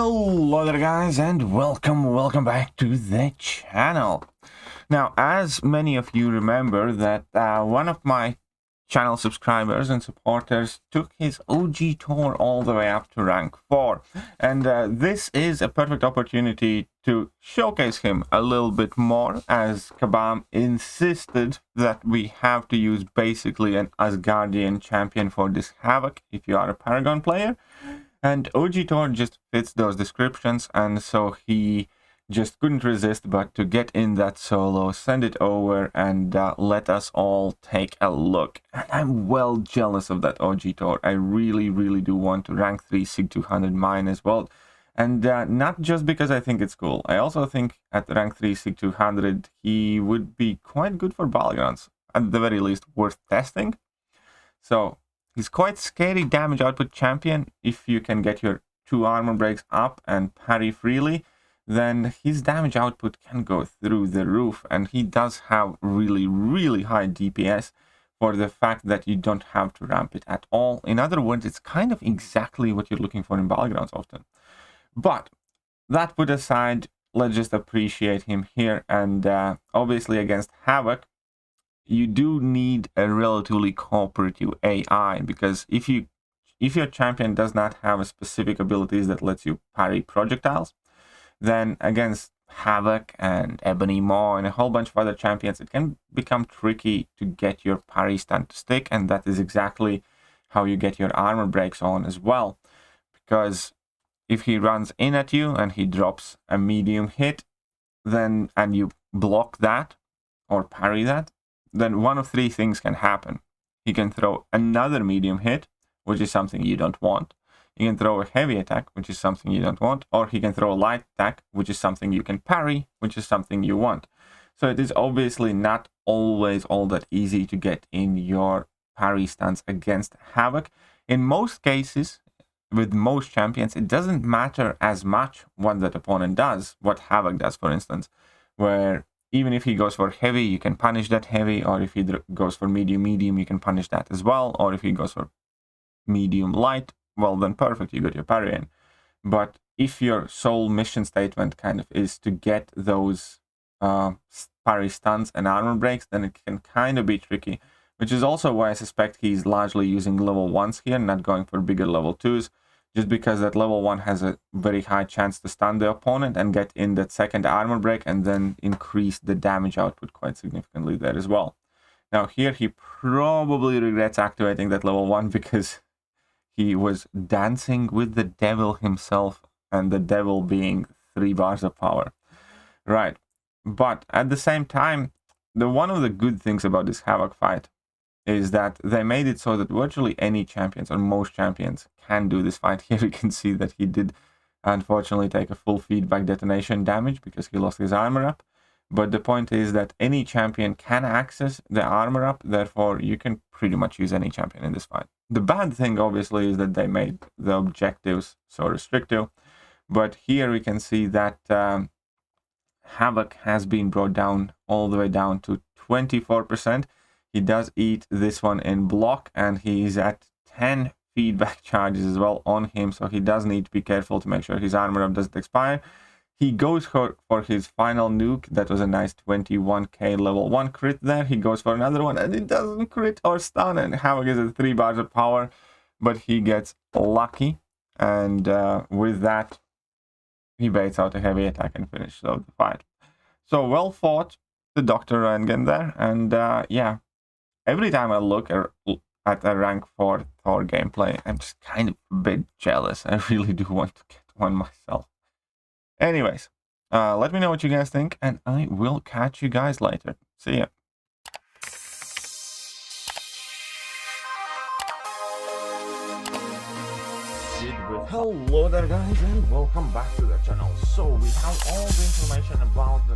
Hello there guys, and welcome back to the channel. Now, as many of you remember that one of my channel subscribers and supporters took his OG Thor all the way up to rank 4, and this is a perfect opportunity to showcase him a little bit more, as Kabam insisted that we have to use basically an Asgardian champion for this Havok if you are a Paragon player. And OG Thor just fits those descriptions, and so he just couldn't resist but to get in that solo, send it over, and let us all take a look. And I'm well jealous of that OG Thor. I really do want to rank 3 Sig 200 mine as well. And not just because I think it's cool. I also think at rank 3 Sig 200 he would be quite good for Battlegrounds. At the very least, worth testing. So he's quite scary damage output champion. If you can get your 2 armor breaks up and parry freely, then his damage output can go through the roof, and he does have really high DPS for the fact that you don't have to ramp it at all. In other words, it's kind of exactly what you're looking for in Battlegrounds often. But that put aside, let's just appreciate him here. And obviously against Havok, you do need a relatively cooperative AI, because if your champion does not have a specific abilities that lets you parry projectiles, then against Havok and Ebony Maw and a whole bunch of other champions, it can become tricky to get your parry stun to stick, and that is exactly how you get your armor breaks on as well. Because if he runs in at you and he drops a medium hit, then and you block that or parry that, then one of 3 things can happen. He can throw another medium hit, which is something you don't want. He can throw a heavy attack, which is something you don't want. Or he can throw a light attack, which is something you can parry, which is something you want. So it is obviously not always all that easy to get in your parry stance against Havok. In most cases, with most champions, it doesn't matter as much what that opponent does, what Havok does, for instance, where even if he goes for heavy, you can punish that heavy, or if he goes for medium, you can punish that as well, or if he goes for medium light, well then perfect, you got your parry in. But if your sole mission statement kind of is to get those parry stuns and armor breaks, then it can kind of be tricky, which is also why I suspect he's largely using level 1s here, not going for bigger level 2s. Just because that level 1 has a very high chance to stun the opponent and get in that second armor break, and then increase the damage output quite significantly there as well. Now here he probably regrets activating that level 1 because he was dancing with the devil himself, and the devil being 3 bars of power. Right, but at the same time, one of the good things about this Havok fight is that they made it so that virtually any champions, or most champions, can do this fight. Here we can see that he did unfortunately take a full feedback detonation damage because he lost his armor up. But the point is that any champion can access the armor up, therefore you can pretty much use any champion in this fight. The bad thing obviously is that they made the objectives so restrictive, but here we can see that Havok has been brought down all the way down to 24%. He does eat this one in block, and he's at 10 feedback charges as well on him, so he does need to be careful to make sure his armor up doesn't expire. He goes for his final nuke. That was a nice 21k level 1 crit there. He goes for another one, and it doesn't crit or stun, and Havok is at 3 bars of power, but he gets lucky, and with that, he baits out a heavy attack and finishes out the fight. So well fought, the Dr. Rengen there, and yeah. Every time I look at a rank 4 Thor gameplay, I'm just kind of a bit jealous. I really do want to get one myself. Anyways, let me know what you guys think, and I will catch you guys later. See ya. Hello there guys, and welcome back to the channel. So we have all the information about the